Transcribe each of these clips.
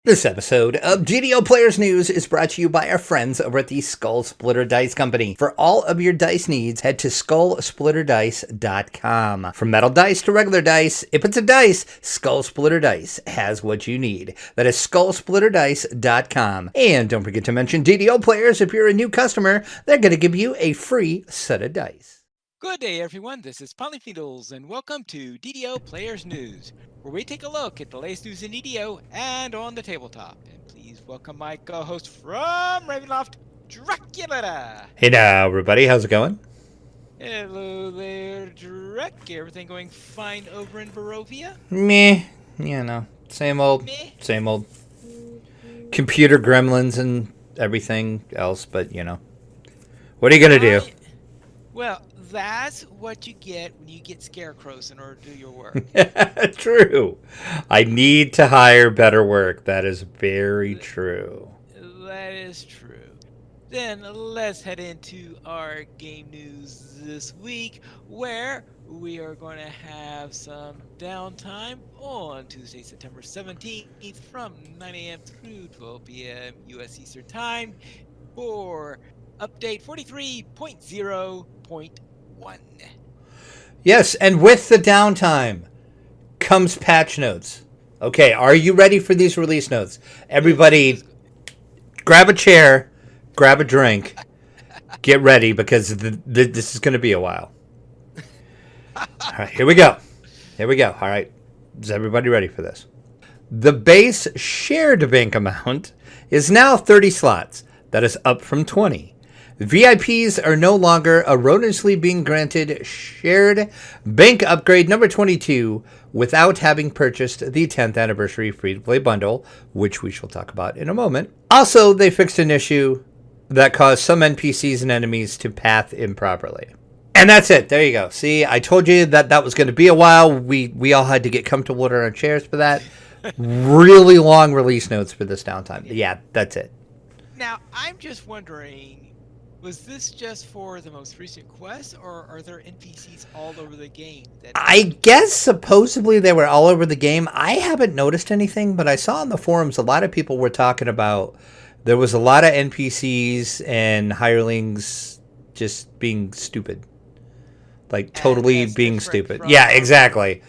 This episode of DDO Players News is brought to you by our friends over at the Skull Splitter Dice Company. For all of your dice needs, head to skullsplitterdice.com. From metal dice to regular dice, if it's a dice, Skull Splitter Dice has what you need. That is skullsplitterdice.com. And don't forget to mention DDO Players. If you're a new customer, they're going to give you a free set of dice. Good day, everyone. This is Polypheedles, and welcome to DDO Players News, where we take a look at the latest news in DDO and on the tabletop. And please welcome my co-host from Ravenloft, Dracula. Hey now, everybody. How's it going? Hello there, Drek. Everything going fine over in Barovia? Meh. You know, same old. Meh. Same old. Computer gremlins and everything else, but you know. What are you going to do? Well, that's what you get when you get scarecrows in order to do your work. True. I need to hire better work. That is very true. That is true. Then let's head into our game news this week, where we are going to have some downtime on Tuesday, September 17th from 9 a.m. through 12 p.m. U.S. Eastern Time for update 43.0.1. Yes, and with the downtime comes patch notes. Okay, are you ready for these release notes? Everybody, grab a chair, grab a drink, get ready, because this is going to be a while. All right, here we go. All right, is everybody ready for this? The base shared bank amount is now 30 slots. That is up from 20. VIPs are no longer erroneously being granted shared bank upgrade number 22 without having purchased the 10th anniversary free-to-play bundle, which we shall talk about in a moment. Also, they fixed an issue that caused some NPCs and enemies to path improperly. And that's it. There you go. See, I told you that was going to be a while. We all had to get comfortable in our chairs for that. Really long release notes for this downtime. Yeah, that's it. Now, I'm just wondering, was this just for the most recent quest, or are there NPCs all over the game? I guess supposedly they were all over the game. I haven't noticed anything, but I saw on the forums a lot of people were talking about there was a lot of NPCs and hirelings just being stupid. Like totally being stupid. Yeah, exactly.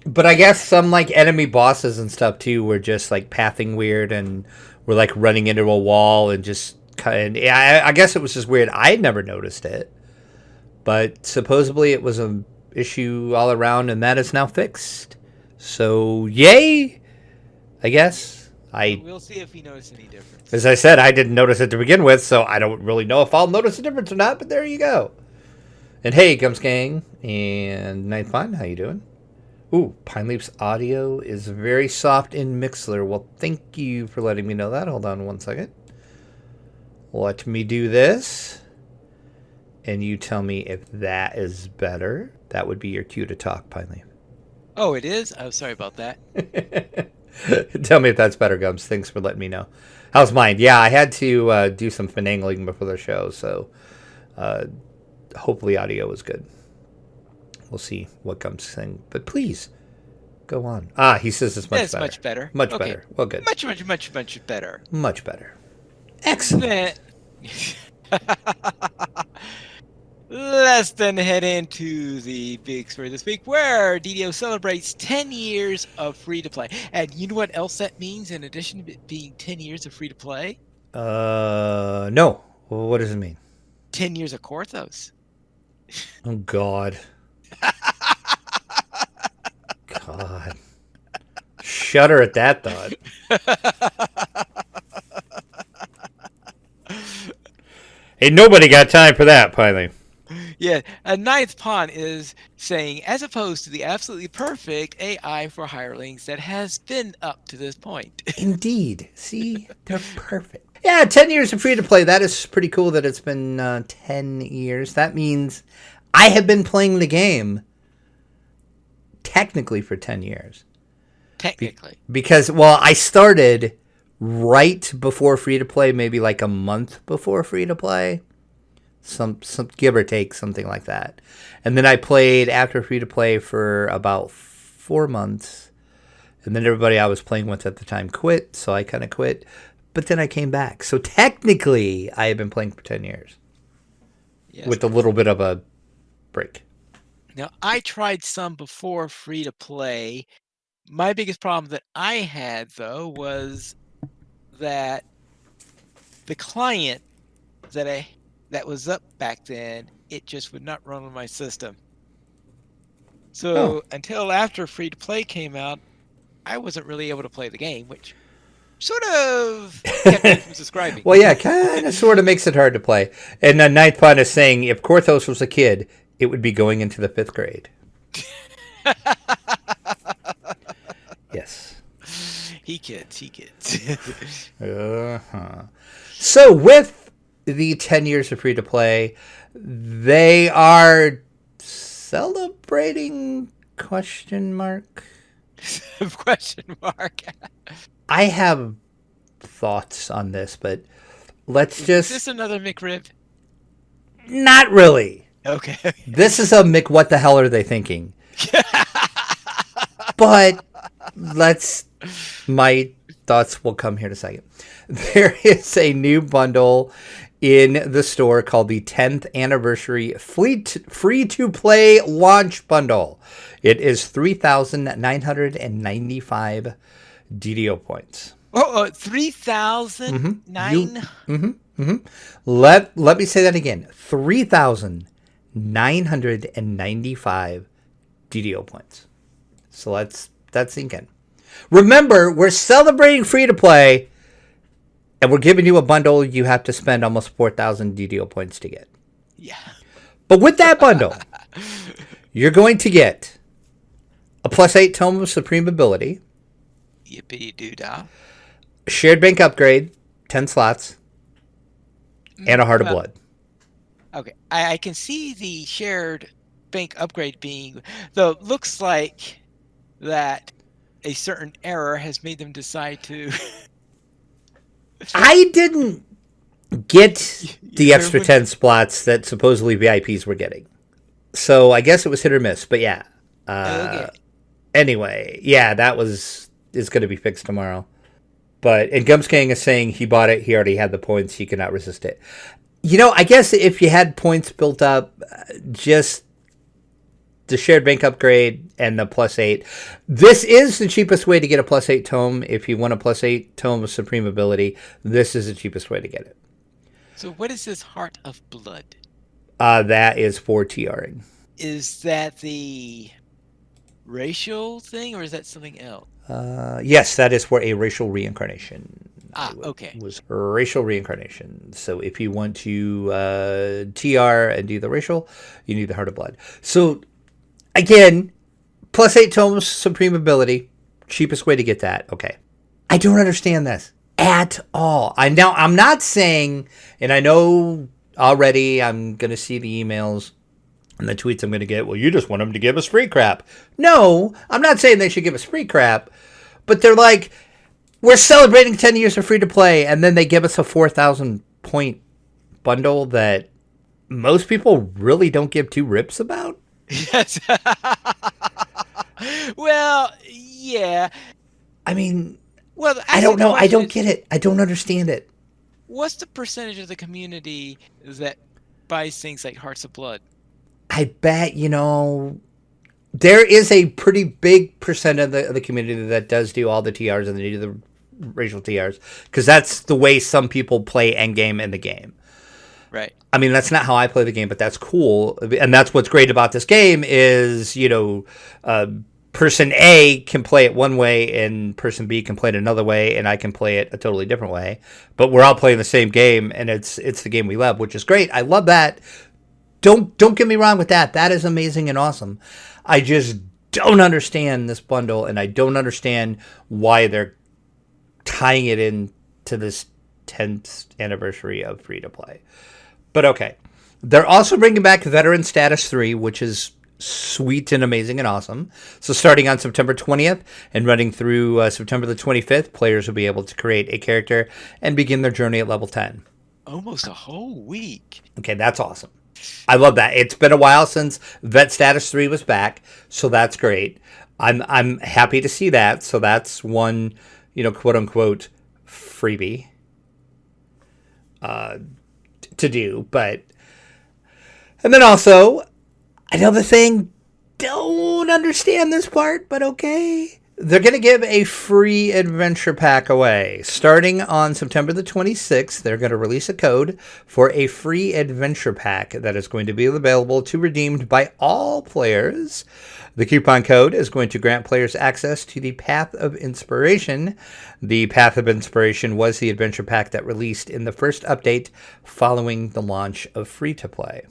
But I guess some like enemy bosses and stuff too were just like pathing weird and were like running into a wall and just I guess it was just weird. I had never noticed it, but supposedly it was an issue all around, and that is now fixed. So yay! I guess we'll see if we notice any difference. As I said, I didn't notice it to begin with, so I don't really know if I'll notice a difference or not. But there you go. And hey, Gums Gang and Ninth Pond, how you doing? Ooh, Pine Leaf's audio is very soft in Mixler. Well, thank you for letting me know that. Hold on one second. Let me do this. And you tell me if that is better. That would be your cue to talk, Pine Leaf. Oh, it is? Oh, sorry about that. Tell me if that's better, Gums. Thanks for letting me know. How's mine? Yeah, I had to do some finagling before the show, so hopefully audio was good. We'll see what Gums saying. But please, go on. He says it's much better. Much better. Much better. Well, good. Much better. Much better. Excellent. Let's then head into the big story this week, where DDO celebrates 10 years of free-to-play. And you know what else that means in addition to it being 10 years of free-to-play? No. Well, what does it mean? 10 years of Korthos. Oh, God. God. Shudder at that thought. Ain't nobody got time for that, Piley. Yeah, a Ninth Pawn is saying, as opposed to the absolutely perfect AI for hirelings that has been up to this point. Indeed. See? They're perfect. Yeah, 10 years of free-to-play. That is pretty cool that it's been 10 years. That means I have been playing the game technically for 10 years. Technically. Because, well, I started right before free-to-play, maybe like a month before free-to-play. Some give or take, something like that. And then I played after free-to-play for about 4 months. And then everybody I was playing with at the time quit, so I kind of quit. But then I came back. So technically, I have been playing for 10 years. Yes. With a little bit of a break. Now, I tried some before free to play. My biggest problem that I had, though, was that the client that was up back then, it just would not run on my system. So until after free to play came out, I wasn't really able to play the game, which sort of kept me from subscribing. Well, yeah, kind of sort of makes it hard to play. And the Ninth Pun is saying if Korthos was a kid, it would be going into the 5th grade. Yes. He kids. Uh-huh. So with the 10 years of free to play, they are celebrating question mark. I have thoughts on this, but let's just... Is this another McRib? Not really. Okay. This is a Mick, what the hell are they thinking? But my thoughts will come here in a second. There is a new bundle in the store called the 10th Anniversary Free-to-Play Launch Bundle. It is 3,995 DDO points. 3,009? Let me say that again. 3,995 DDO points. So that's sink in. Remember, we're celebrating free-to-play, and we're giving you a bundle you have to spend almost 4,000 DDO points to get. Yeah. But with that bundle, you're going to get a +8 Tome of Supreme Ability. Yippity-doo-dah. Shared Bank upgrade, 10 slots, and a Heart of Blood. Okay. I can see the shared bank upgrade being, though it looks like that a certain error has made them decide to... I didn't get the extra 10 spots that supposedly VIPs were getting. So I guess it was hit or miss, but yeah. Okay. Anyway, yeah, is going to be fixed tomorrow. And Gumsking is saying he bought it. He already had the points. He could not resist it. I guess if you had points built up, just the shared bank upgrade and the +8. This is the cheapest way to get a +8 tome. If you want a +8 tome of Supreme Ability, this is the cheapest way to get it. So what is this Heart of Blood? That is for TRing. Is that the racial thing, or is that something else? Yes, that is for a racial reincarnation. Okay. It was racial reincarnation. So if you want to TR and do the racial, you need the Heart of Blood. So again, +8 tomes, Supreme Ability, cheapest way to get that. Okay. I don't understand this at all. I'm not saying, and I know already I'm going to see the emails and the tweets I'm going to get, well, you just want them to give us free crap. No, I'm not saying they should give us free crap, but they're like, we're celebrating 10 years of free to play, and then they give us a 4,000 point bundle that most people really don't give two rips about. Yes. Well, yeah. I mean, well, I don't know. I don't get it. I don't understand it. What's the percentage of the community that buys things like Hearts of Blood? I bet, there is a pretty big percent of the community that does do all the TRs and they do the racial TRs, because that's the way some people play endgame in the game. Right. I mean, that's not how I play the game, but that's cool. And that's what's great about this game is, person A can play it one way and person B can play it another way, and I can play it a totally different way. But we're all playing the same game, and it's the game we love, which is great. I love that. Don't get me wrong with that. That is amazing and awesome. I just don't understand this bundle, and I don't understand why they're tying it in to this 10th anniversary of free-to-play. But okay. They're also bringing back Veteran Status 3, which is sweet and amazing and awesome. So starting on September 20th and running through September the 25th, players will be able to create a character and begin their journey at level 10. Almost a whole week. Okay, that's awesome. I love that. It's been a while since Vet Status 3 was back, so that's great. I'm happy to see that. So that's one, quote unquote freebie to do. But and then also another thing, don't understand this part, but okay. They're going to give a free adventure pack away. Starting on September the 26th, they're going to release a code for a free adventure pack that is going to be available to redeemed by all players. The coupon code is going to grant players access to the Path of Inspiration. The Path of Inspiration was the adventure pack that released in the first update following the launch of free-to-play.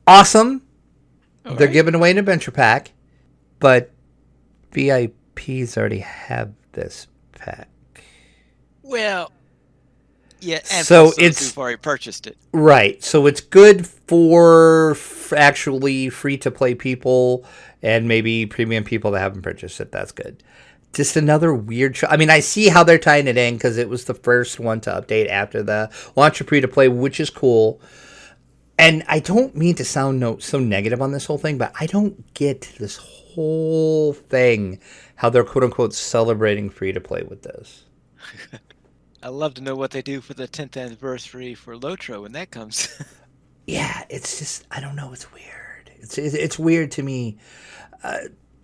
Awesome. All They're right. giving away an adventure pack, but VIPs already have this pack. Well, yeah, and So plus those it's- who've already purchased it. Right. So it's good for actually free-to-play people and maybe premium people that haven't purchased it. That's good. Just another weird I mean, I see how they're tying it in because it was the first one to update after the launch of free-to-play, which is cool. And I don't mean to sound so negative on this whole thing, but I don't get this whole thing, how they're quote-unquote celebrating free-to-play with this. I'd love to know what they do for the 10th anniversary for Lotro when that comes. Yeah, it's just, I don't know, it's weird. It's weird to me.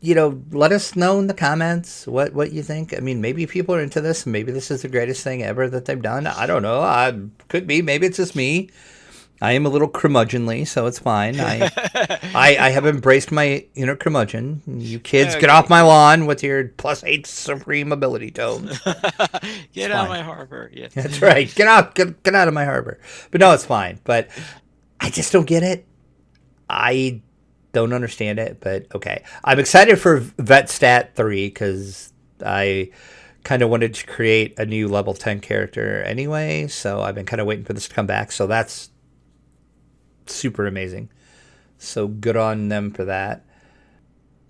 Let us know in the comments what you think. I mean, maybe people are into this. Maybe this is the greatest thing ever that they've done. I don't know. Could be. Maybe it's just me. I am a little curmudgeonly, so it's fine. I have embraced my inner curmudgeon. You kids, get off my lawn with your +8 supreme ability tome. Get out of my harbor. Yes. That's right. Get out of my harbor. But no, it's fine. But I just don't get it. I don't understand it, but okay. I'm excited for Vet Stat 3 because I kind of wanted to create a new level 10 character anyway, so I've been kind of waiting for this to come back. So that's super amazing. So good on them for that.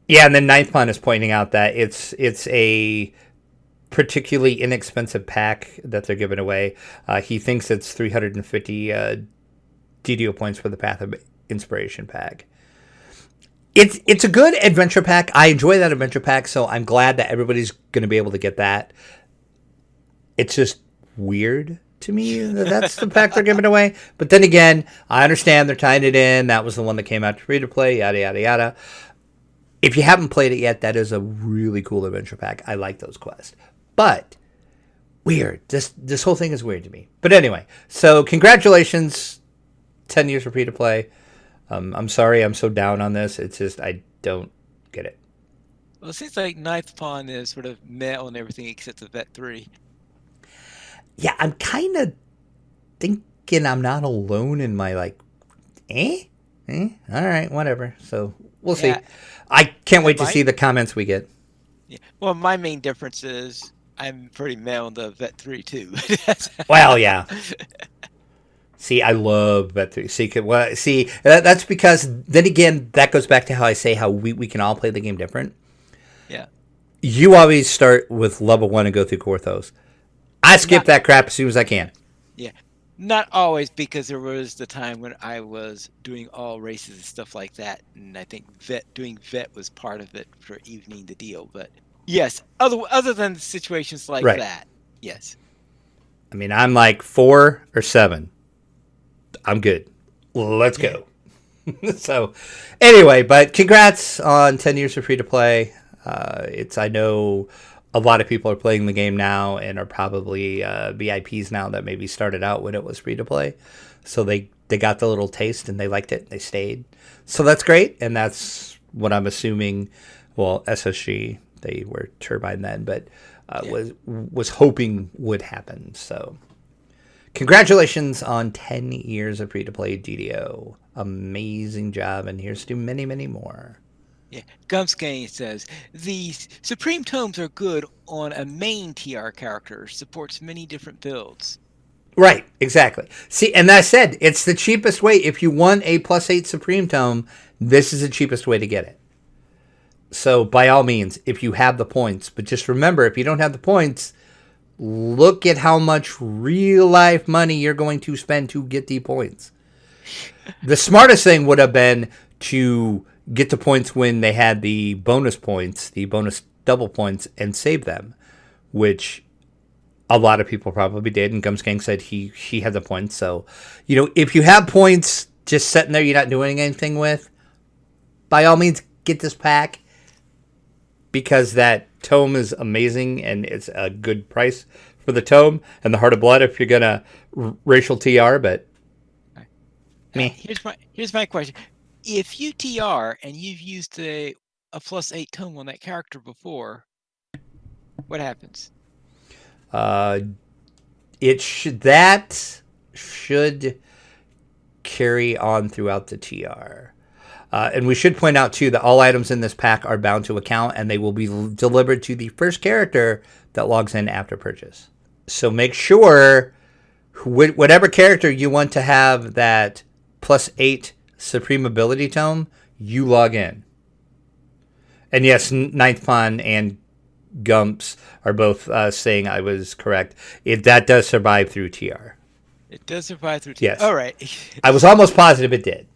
Yeah, and then Ninth Pond is pointing out that it's a particularly inexpensive pack that they're giving away. He thinks it's 350 DDO points for the Path of Inspiration pack. It's a good adventure pack. I enjoy that adventure pack, so I'm glad that everybody's going to be able to get that. It's just weird to me that that's the pack they're giving away. But then again, I understand they're tying it in. That was the one that came out to free to play, yada, yada, yada. If you haven't played it yet, that is a really cool adventure pack. I like those quests. But weird. This whole thing is weird to me. But anyway, so congratulations, 10 years for free to play. I'm sorry I'm so down on this. It's just I don't get it. Well, it seems like Ninth Pond is sort of met on everything except the Vet 3. Yeah, I'm kind of thinking I'm not alone in my all right, whatever. So we'll see. Yeah. I can't wait to Mike? see the comments we get. Yeah. Well, my main difference is I'm pretty met on the Vet 3 too. Well, yeah. See, I love Vet 3. See, that's because, then again, that goes back to how I say how we can all play the game different. Yeah. You always start with level 1 and go through Korthos. I skip that crap as soon as I can. Yeah. Not always, because there was the time when I was doing all races and stuff like that, and I think doing vet was part of it for evening the deal. But yes, other than situations like Right. that, yes. I mean, I'm like 4 or 7. I'm good. Let's go. So, anyway, but congrats on 10 years of free to play. I know a lot of people are playing the game now and are probably VIPs now that maybe started out when it was free to play. So they got the little taste and they liked it. They stayed. So that's great. And that's what I'm assuming. Well, SSG, they were Turbine then, but was hoping would happen. So congratulations on 10 years of free to play DDO. Amazing job. And here's to many, many more. Yeah, Gumskane says, the Supreme Tomes are good on a main TR character, supports many different builds. Right, exactly. See, and that said, it's the cheapest way. If you want a +8 Supreme Tome, this is the cheapest way to get it. So, by all means, if you have the points. But just remember, if you don't have the points, look at how much real-life money you're going to spend to get the points. The smartest thing would have been to get to points when they had the bonus points, the bonus double points, and save them, which a lot of people probably did. And Gumsgang said he had the points. So, if you have points just sitting there, you're not doing anything with, by all means, get this pack, because that tome is amazing and it's a good price for the tome and the Heart of Blood if you're gonna racial TR. But here's my question: if you TR and you've used a +8 tome on that character before, what happens? That should carry on throughout the TR. And we should point out, too, that all items in this pack are bound to account, and they will be delivered to the first character that logs in after purchase. So make sure whatever character you want to have that +8 Supreme Ability Tome, you log in. And yes, Ninth Pawn and Gumps are both saying I was correct. That does survive through TR. It does survive through TR. Yes. All right. I was almost positive it did.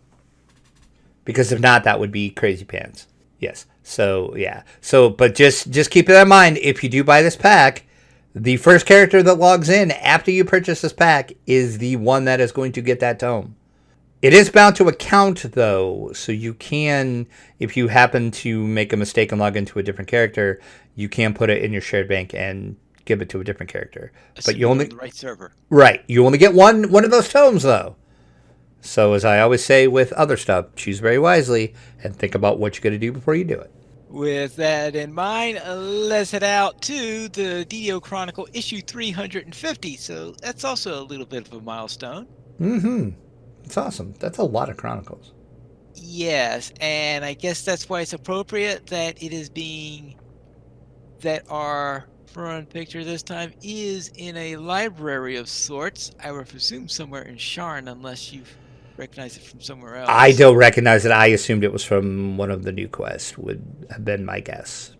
Because if not, that would be crazy pants. Yes. So, yeah. But just keep that in mind. If you do buy this pack, the first character that logs in after you purchase this pack is the one that is going to get that tome. It is bound to account, though, so you can, if you happen to make a mistake and log into a different character, you can put it in your shared bank and give it to a different character. But you only the right server. Right. You only get one of those tomes, though. So, as I always say with other stuff, choose very wisely and think about what you're going to do before you do it. With that in mind, let's head out to the DDO Chronicle issue 350. So that's also a little bit of a milestone. Mm-hmm. It's awesome. That's a lot of Chronicles. Yes, and I guess that's why it's appropriate that our front picture this time is in a library of sorts. I would presume somewhere in Sharn, unless you've recognized it from somewhere else. I don't recognize it. I assumed it was from one of the new quests, would have been my guess.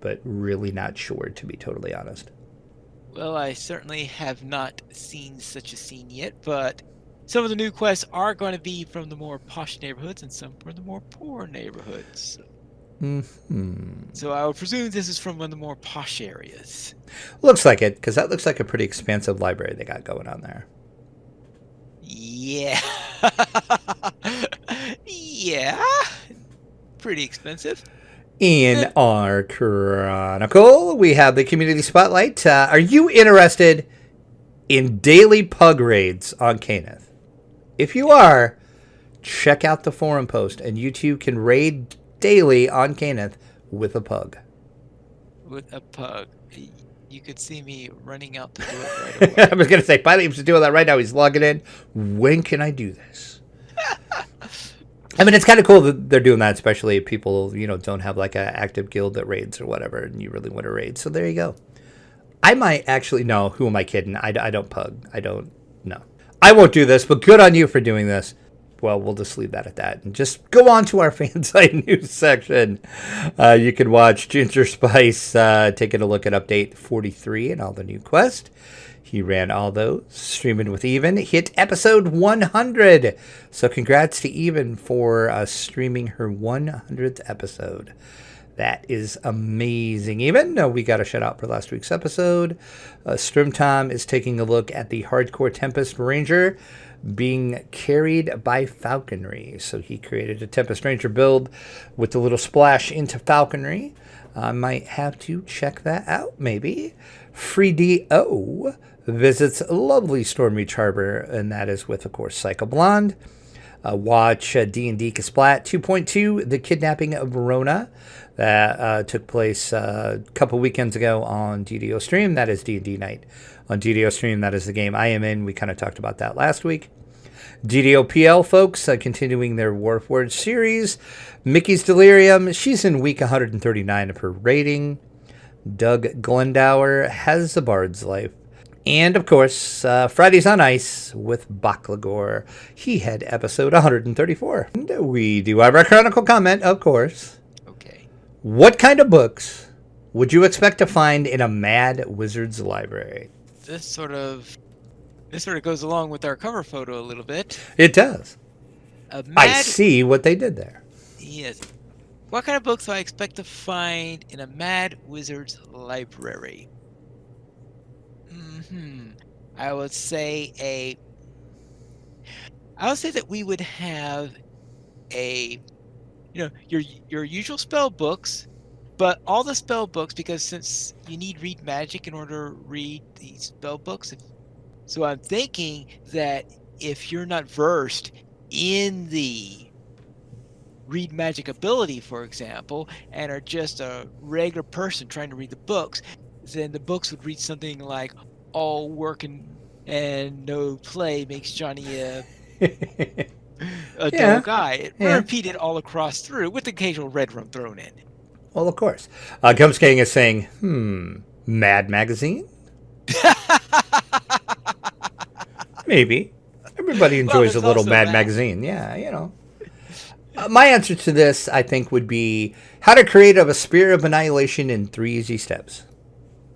But really not sure, to be totally honest. Well, I certainly have not seen such a scene yet, but some of the new quests are going to be from the more posh neighborhoods and some from the more poor neighborhoods. Mm-hmm. So I would presume this is from one of the more posh areas. Looks like it, because that looks like a pretty expansive library they got going on there. Yeah. Yeah. Pretty expensive. In our Chronicle, we have the Community Spotlight. Are you interested in daily pug raids on Caneth? If you are, check out the forum post, and you too can raid daily on Caneth with a pug. With a pug. You could see me running out to do it right away. I was going to say, Pilot is doing that right now. He's logging in. When can I do this? I mean, it's kind of cool that they're doing that, especially if people, don't have like an active guild that raids or whatever, and you really want to raid. So there you go. I might actually, no, who am I kidding? I don't pug. I don't, no. I won't do this, but good on you for doing this. Well, we'll just leave that at that and just go on to our fan site news section. You can watch Ginger Spice taking a look at update 43 and all the new quests. He ran all those. Streaming with Even hit episode 100. So congrats to Even for streaming her 100th episode. That is amazing. Even we got a shout out for last week's episode. Strim Tom is taking a look at the Hardcore Tempest Ranger being carried by falconry. So he created a Tempest Ranger build with a little splash into falconry. I might have to check that out, maybe. Free DO visits lovely Stormreach Harbor, and that is with, of course, Psycho Blonde. Watch D&D Kasplat 2.2, The Kidnapping of Verona. That took place a couple weekends ago on DDO Stream. That is D&D Night. On DDO Stream, that is the game I am in. We kind of talked about that last week. DDO PL, folks, continuing their Warforged series. Mickey's Delirium, she's in week 139 of her rating. Doug Glendower has the Bard's Life. And, of course, Fridays on Ice with Baklagor. He had episode 134. And we do have our Chronicle comment, of course. Okay. What kind of books would you expect to find in a Mad Wizard's library? This sort of goes along with our cover photo a little bit. It does. I see what they did there. Yes. What kind of books do I expect to find in a Mad Wizard's library? Hmm. I would say a. I would say that we would have a, your usual spell books, but all the spell books, because since you need read magic in order to read these spell books, so I'm thinking that if you're not versed in the read magic ability, for example, and are just a regular person trying to read the books, then the books would read something like all work and no play makes Johnny a dull Yeah, guy. yeah. Repeat it all across through with occasional red rum thrown in. Well, of course. Gums Gang is saying, Mad Magazine? Maybe. Everybody Well, enjoys a there's little also Mad that. Magazine. Yeah, you know. My answer to this, I think, would be how to create a Spear of Annihilation in 3 easy steps.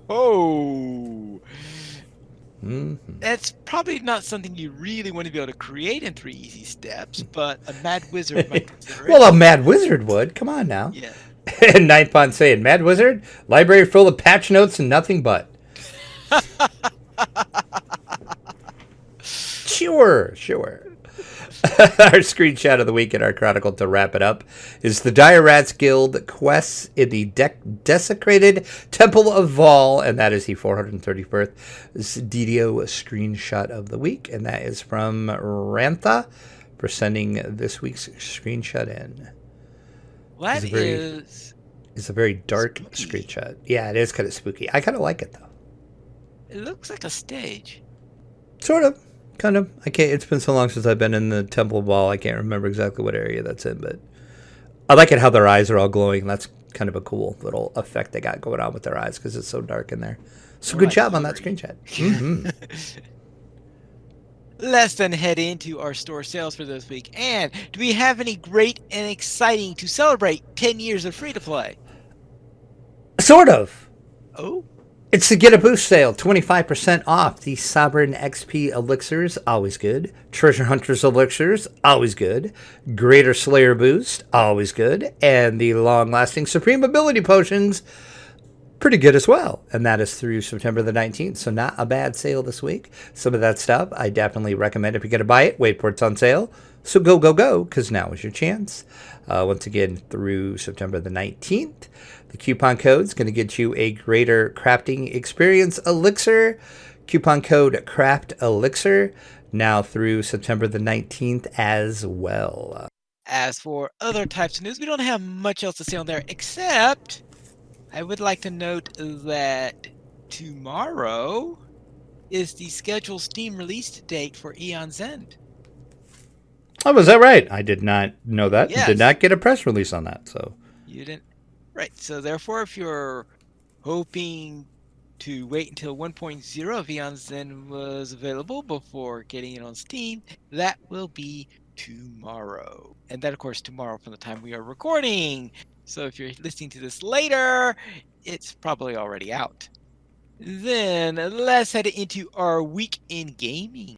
Oh, Hmm. that's probably not something you really want to be able to create in 3 easy steps, but a mad wizard might consider Well, it. a Mad Wizard would. Come on now. Yeah. And Ninth Pond saying, Mad Wizard? Library full of patch notes and nothing but. Sure, sure. Our screenshot of the week in our chronicle to wrap it up is the Dire Rats Guild quests in the desecrated Temple of Vol, and that is the 431st DDO screenshot of the week, and that is from Rantha for sending this week's screenshot in. That is It's a very dark spooky. screenshot. Yeah, it is kind of spooky. I kind of like it though. It looks like a stage. Sort of. Kind of. I can't. It's been so long since I've been in the Temple Wall. I can't remember exactly what area that's in, but I like it how their eyes are all glowing. That's kind of a cool little effect they got going on with their eyes because it's so dark in there. So More good like job on that glittery. screenshot. Mm-hmm. Let's then head into our store sales for this week. And do we have any great and exciting to celebrate 10 years of free to play? Sort of. Oh, It's the Get a Boost sale, 25% off. The Sovereign XP Elixirs, always good. Treasure Hunters Elixirs, always good. Greater Slayer Boost, always good. And the Long Lasting Supreme Ability Potions, pretty good as well. And that is through September the 19th. So not a bad sale this week. Some of that stuff, I definitely recommend if you're going to buy it, wait for it's on sale. So go, go, go, because now is your chance. Once again, through September the 19th. The coupon code is going to get you a greater crafting experience elixir. Coupon code Craft Elixir now through September the 19th as well. as for other types of news, we don't have much else to say on there, except I would like to note that tomorrow is the scheduled Steam release date for Eon's End. Oh, was that right? I did not know that. Yes. Did not get a press release on that. So You didn't? Right. So therefore, if you're hoping to wait until 1.0 of Eon's End was available before getting it on Steam, that will be tomorrow. And that, of course, tomorrow from the time we are recording. So if you're listening to this later, it's probably already out. Then let's head into our week in gaming.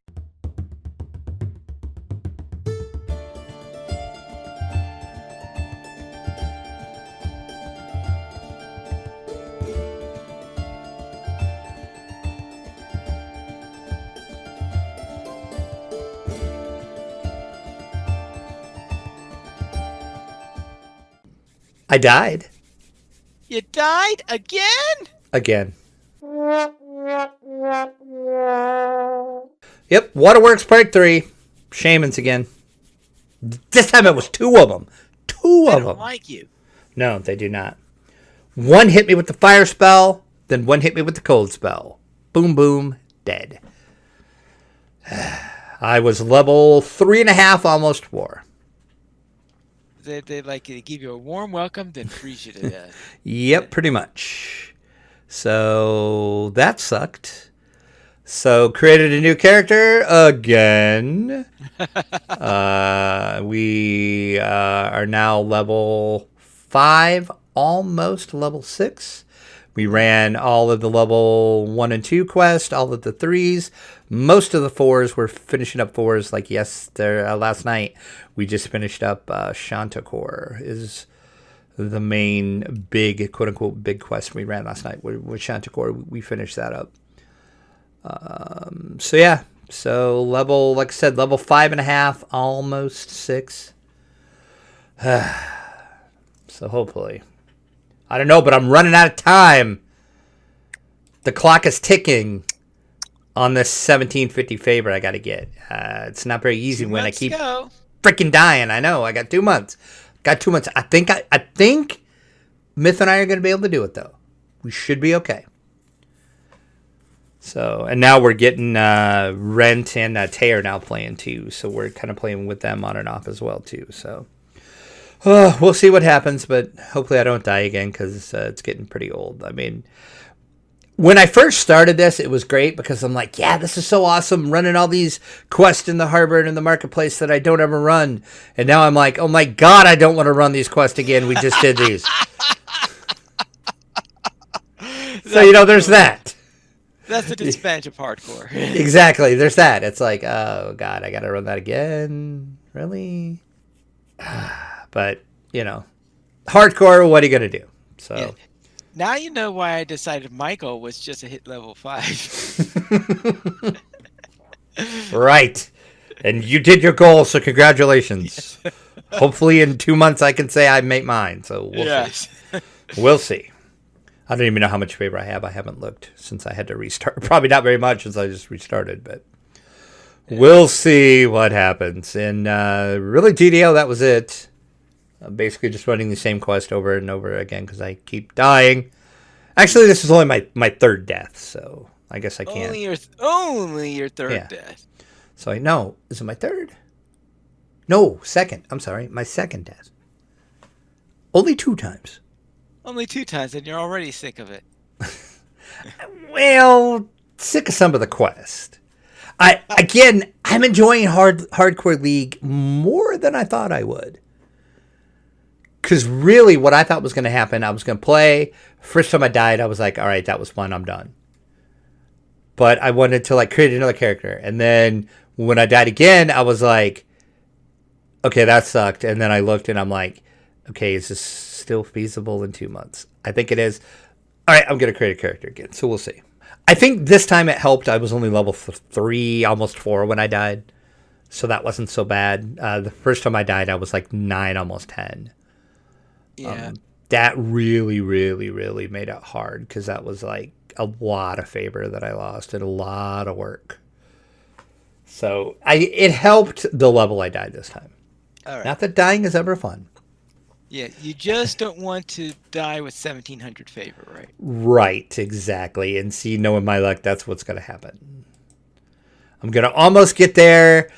I died You died again? again. Yep, Waterworks Part 3. Shamans again. This time it was two of them. Two I of don't them. like you. No, they do not. One hit me with the fire spell, then one hit me with the cold spell. Boom, boom, dead. I was level 3.5, almost 4. They like to give you a warm welcome, then freeze you to death. Yep, pretty much. So that sucked. So created a new character again. We are now level 5, almost level 6. We ran all of the level 1 and 2 quests, all of the 3s. Most of the 4s, we're finishing up 4s. Like last night, we just finished up Shantakor is the main big, quote-unquote, big quest we ran last night. With Shantakor, we finished that up. So yeah. So level, like I said, level 5.5, almost 6. So hopefully. I don't know, but I'm running out of time. The clock is ticking on this 1750 favorite I got to get. It's not very easy when I keep freaking dying. I know. I got 2 months. Got 2 months. I think Myth and I are going to be able to do it, though. We should be okay. So, and now we're getting Rent and Tay are now playing, too. So we're kind of playing with them on and off as well, too. So. We'll see what happens, but hopefully I don't die again because it's getting pretty old. I mean, when I first started this, it was great because I'm like, yeah, this is so awesome, running all these quests in the harbor and in the marketplace that I don't ever run. And now I'm like, oh my God, I don't want to run these quests again. We just did these. So, there's that. That's the disadvantage of hardcore. Exactly. There's that. It's like, oh God, I got to run that again. Really? But, hardcore, what are you going to do? So yeah. Now you know why I decided Michael was just a hit level 5. Right. And you did your goal, so congratulations. Yes. Hopefully in 2 months I can say I made mine, so we'll see. We'll see. I don't even know how much favor I have. I haven't looked since I had to restart. Probably not very much since I just restarted, but we'll see what happens. And really, DDO, that was it. Basically just running the same quest over and over again because I keep dying. Actually, this is only my third death, so I guess I can't. Only your third death. So no, is it my third? No, second. I'm sorry, my second death. Only 2 times. Only 2 times, and you're already sick of it. Well, sick of some of the quest. I'm enjoying Hardcore League more than I thought I would. Because really what I thought was going to happen, I was going to play. First time I died, I was like, all right, that was fun. I'm done. But I wanted to create another character. And then when I died again, I was like, okay, that sucked. And then I looked and I'm like, okay, is this still feasible in 2 months? I think it is. All right, I'm going to create a character again. So we'll see. I think this time it helped. I was only level 3, almost 4 when I died. So that wasn't so bad. The first time I died, I was 9, almost 10. Yeah. That really, really, really made it hard because that was a lot of favor that I lost and a lot of work. So it helped the level I died this time. All right. Not that dying is ever fun. Yeah, you just don't want to die with 1700 favor, right? Right, exactly. And see, knowing my luck, that's what's going to happen. I'm going to almost get there,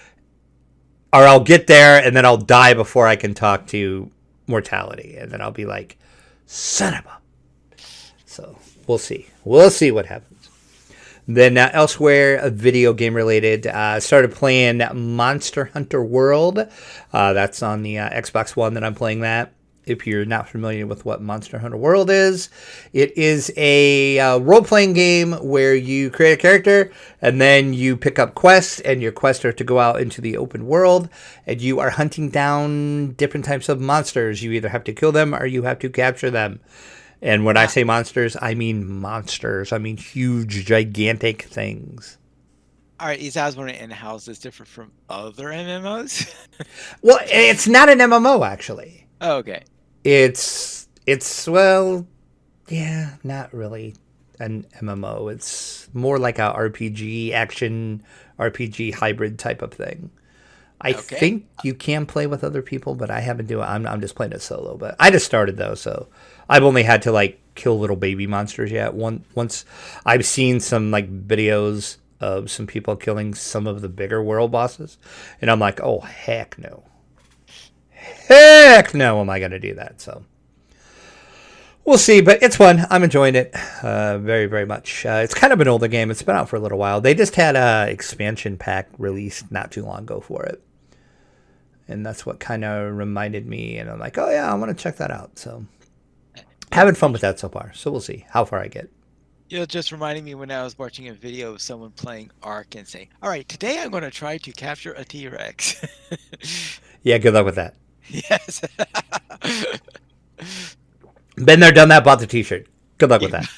or I'll get there, and then I'll die before I can talk to Mortality. And then I'll be like, son of a... So, we'll see. We'll see what happens. Then elsewhere, a video game related, started playing Monster Hunter World. That's on the Xbox One that I'm playing that. If you're not familiar with what Monster Hunter World is, it is a role-playing game where you create a character and then you pick up quests, and your quests are to go out into the open world, and you are hunting down different types of monsters. You either have to kill them or you have to capture them. And when I say monsters, I mean monsters. I mean huge, gigantic things. All right, I was wondering, and how is this different from other MMOs? Well, it's not an MMO, actually. Oh, okay. It's well, yeah, not really an MMO. It's more like a RPG, action RPG hybrid type of thing. I think you can play with other people, but I haven't do it. I'm just playing it solo. But I just started though, so I've only had to kill little baby monsters yet. Once I've seen some videos of some people killing some of the bigger world bosses, and I'm like, oh heck no. Heck no am I going to do that. So we'll see, but it's fun. I'm enjoying it very, very much. It's kind of an older game. It's been out for a little while. They just had a expansion pack released not too long ago for it. And that's what kind of reminded me. And I'm like, oh, yeah, I want to check that out. So Having fun with that so far. So we'll see how far I get. You're just reminding me when I was watching a video of someone playing Ark and saying, "All right, today I'm going to try to capture a T-Rex." Yeah, good luck with that. Yes. Been there, done that, bought the t-shirt. Good luck with that.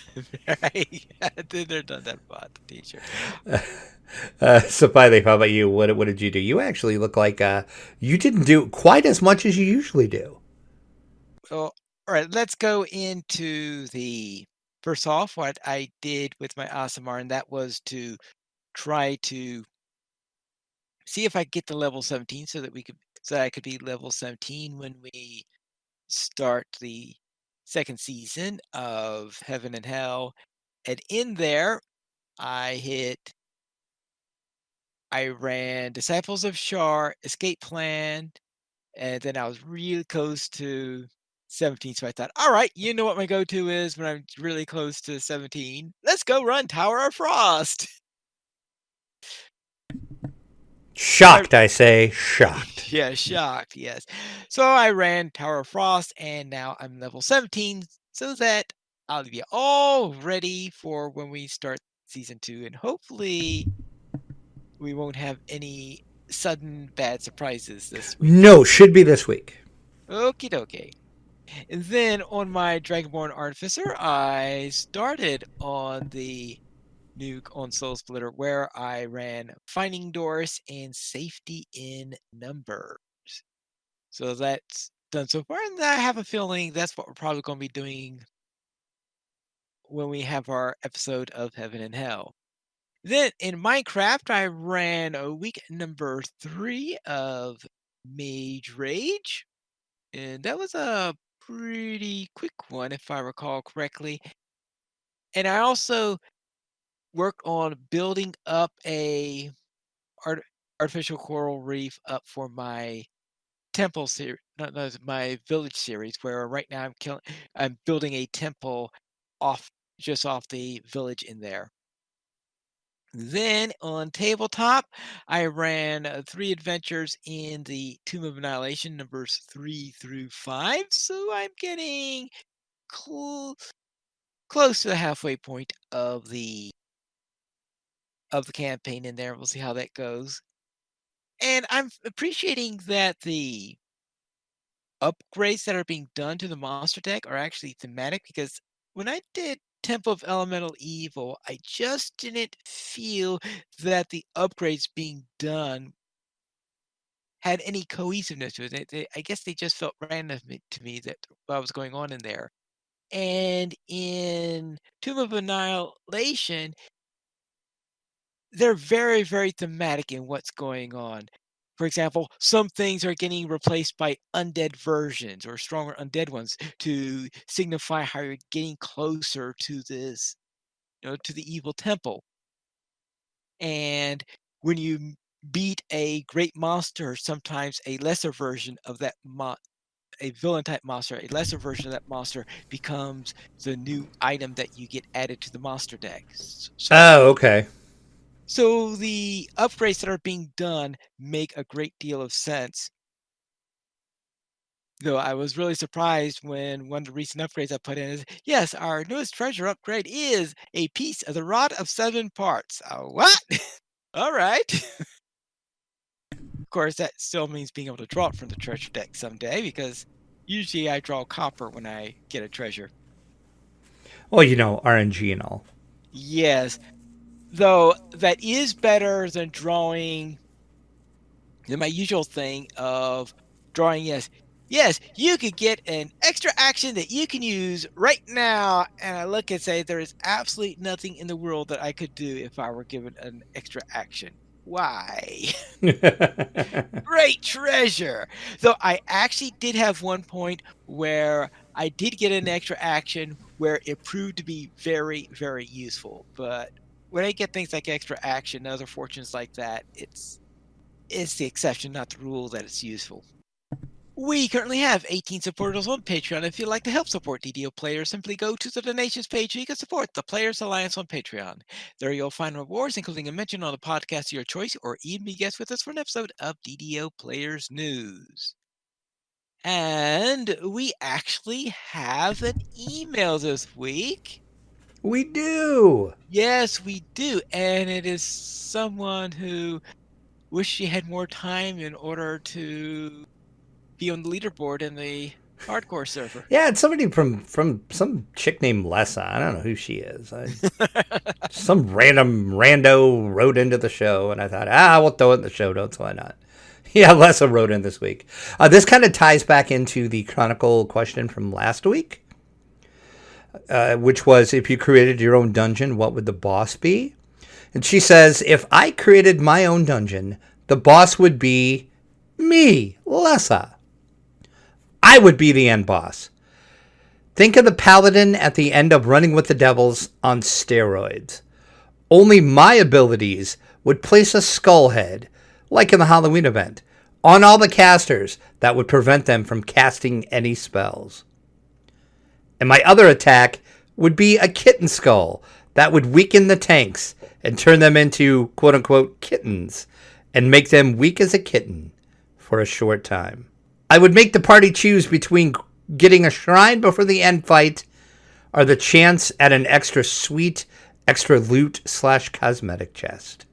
Right. Then they're done that bought the T-shirt. So finally, how about you? What did you do? You actually look like you didn't do quite as much as you usually do. Well, all right, let's go into the first off what I did with my Asimar, and that was to try to see if I could get to level 17 so that I could be level 17 when we start the second season of Heaven and Hell. And in there, I ran Disciples of Shar, Escape Plan, and then I was really close to 17. So I thought, all right, you know what my go-to is when I'm really close to 17. Let's go run Tower of Frost. So I Shocked, I say, shocked. Yeah, shocked, yes. So I ran Tower of Frost, and now I'm level 17, so that I'll be all ready for when we start season 2, and hopefully we won't have any sudden bad surprises this week. No, should be this week. Okie dokie. And then on my Dragonborn Artificer, I started on the new console splitter where I ran Finding Doors and Safety in Numbers. So that's done so far, and I have a feeling that's what we're probably going to be doing when we have our episode of Heaven and Hell. Then in Minecraft, I ran a week number 3 of Mage Rage, and that was a pretty quick one, if I recall correctly. And I also worked on building up a art- artificial coral reef up for my temple series, not my village series, where right now I'm building a temple off just off the village in there. Then on tabletop, I ran 3 adventures in the Tomb of Annihilation, numbers 3 through 5. So I'm getting close to the halfway point of the campaign in there. We'll see how that goes. And I'm appreciating that the upgrades that are being done to the monster deck are actually thematic, because when I did Temple of Elemental Evil, I just didn't feel that the upgrades being done had any cohesiveness to it. I guess they just felt random to me that what was going on in there. And in Tomb of Annihilation, they're very, very thematic in what's going on. For example, some things are getting replaced by undead versions or stronger undead ones to signify how you're getting closer to this, to the evil temple. And when you beat a great monster, sometimes a lesser version of that a villain type monster, a lesser version of that monster becomes the new item that you get added to the monster deck. Oh, okay. So the upgrades that are being done make a great deal of sense. Though I was really surprised when one of the recent upgrades I put in is, yes, our newest treasure upgrade is a piece of the Rod of 7 parts. What? All right. Of course, that still means being able to draw it from the treasure deck someday, because usually I draw copper when I get a treasure. Well, RNG and all. Yes, though that is better than drawing than my usual thing of drawing. Yes, you could get an extra action that you can use right now. And I look and say, there is absolutely nothing in the world that I could do if I were given an extra action. Why? Great treasure. Though I actually did have one point where I did get an extra action where it proved to be very, very useful. But when I get things like extra action and other fortunes like that, it's the exception, not the rule, that it's useful. We currently have 18 supporters on Patreon. If you'd like to help support DDO players, simply go to the donations page so you can support the Players Alliance on Patreon. There you'll find rewards, including a mention on the podcast of your choice, or even be guest with us for an episode of DDO Players News. And we actually have an email this week. We do. Yes, we do. And it is someone who wished she had more time in order to be on the leaderboard in the hardcore server. Yeah, it's somebody from some chick named Lessa. I don't know who she is. Some random rando wrote into the show, and I thought, we'll throw it in the show notes. Why not? Yeah, Lessa wrote in this week. This kind of ties back into the Chronicle question from last week, which was, if you created your own dungeon, what would the boss be? And she says, if I created my own dungeon, the boss would be me, Lessa. I would be the end boss. Think of the paladin at the end of Running with the Devils on steroids. Only my abilities would place a skull head, like in the Halloween event, on all the casters that would prevent them from casting any spells. And my other attack would be a kitten skull that would weaken the tanks and turn them into quote-unquote kittens and make them weak as a kitten for a short time. I would make the party choose between getting a shrine before the end fight or the chance at an extra loot / cosmetic chest.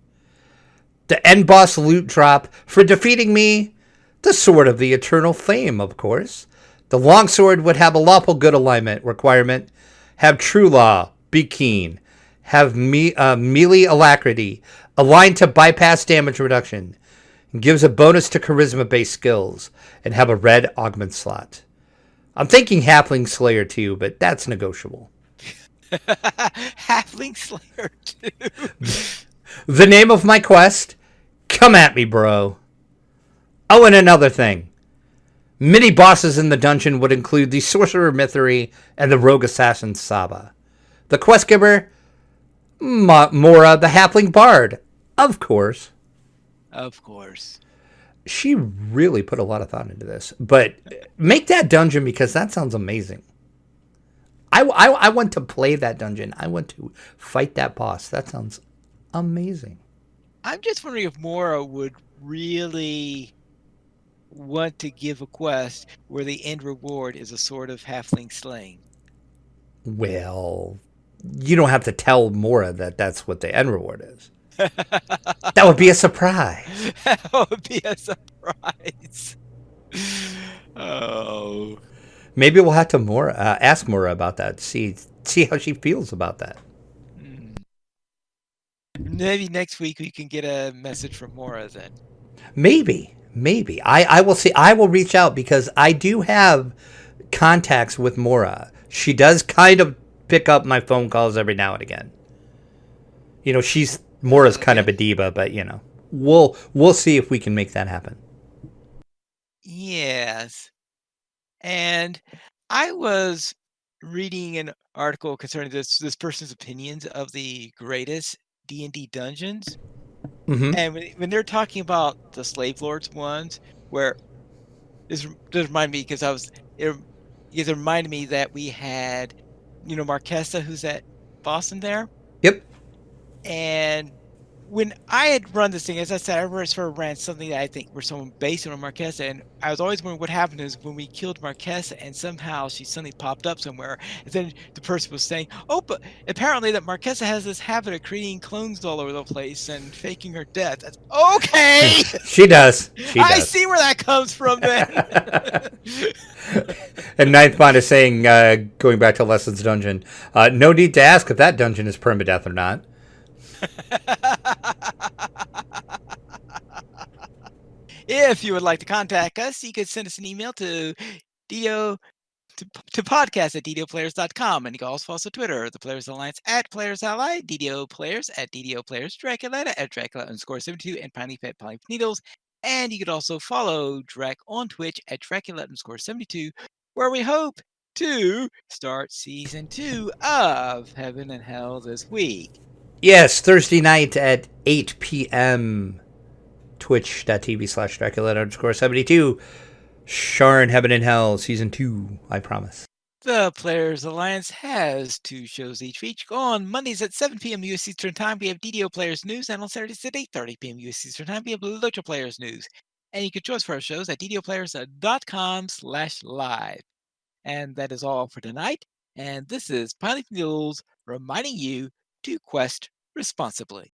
The end boss loot drop for defeating me, the Sword of the Eternal Flame, of course. The longsword would have a lawful good alignment requirement, have true law, be keen, have melee alacrity, aligned to bypass damage reduction, gives a bonus to charisma-based skills, and have a red augment slot. I'm thinking Halfling Slayer too, but that's negotiable. Halfling Slayer 2. The name of my quest? Come at me, bro. Oh, and another thing. Mini bosses in the dungeon would include the Sorcerer Mithri and the Rogue Assassin Saba. The quest giver? Mora, the Halfling Bard. Of course. Of course. She really put a lot of thought into this. But make that dungeon, because that sounds amazing. I want to play that dungeon. I want to fight that boss. That sounds amazing. I'm just wondering if Mora would really want to give a quest where the end reward is a sort of halfling slaying. Well, you don't have to tell Mora that that's what the end reward is. That would be a surprise. That would be a surprise. Oh. Maybe we'll have to ask Mora about that. See how she feels about that. Maybe next week we can get a message from Mora then. Maybe. I will see. I will reach out because I do have contacts with Mora. She does kind of pick up my phone calls every now and again. You know, Mora's kind of a diva, but you know, we'll see if we can make that happen. Yes. And I was reading an article concerning this person's opinions of the greatest D&D dungeons. Mm-hmm. And when they're talking about the Slave Lords ones, where this reminded me because it reminded me that we had, Marquesa, who's at Boston there. Yep. And when I had run this thing, as I said, I sort of ran something that I think were someone based on Marquesa, and I was always wondering what happened is when we killed Marquesa and somehow she suddenly popped up somewhere, and then the person was saying, oh, but apparently that Marquesa has this habit of creating clones all over the place and faking her death. That's okay! She does. I see where that comes from then. And Ninth Bond is saying, going back to Lesson's dungeon, no need to ask if that dungeon is permadeath or not. If you would like to contact us, you could send us an email to DDO to podcast at ddoplayers.com, and you can also follow us on Twitter, the Players Alliance at Players Ally, DDO Players at DDO Players, Dracula at Dracula_72, and Piney Pet Piney Needles. And you could also follow Drac on Twitch at Dracula_72, where we hope to start season 2 of Heaven and Hell this week. Yes, Thursday night at 8 p.m. Twitch.tv/Dracula_72. Sharn, Heaven and Hell, Season 2, I promise. The Players Alliance has 2 shows each week. On Mondays at 7 p.m. U.S. Eastern Time, we have DDO Players News, and on Saturdays at 8:30 p.m. U.S. Eastern Time, we have Lucha Players News. And you can join us for our shows at ddoplayers.com/live. And that is all for tonight. And this is Pilot Mules reminding you to quest responsibly.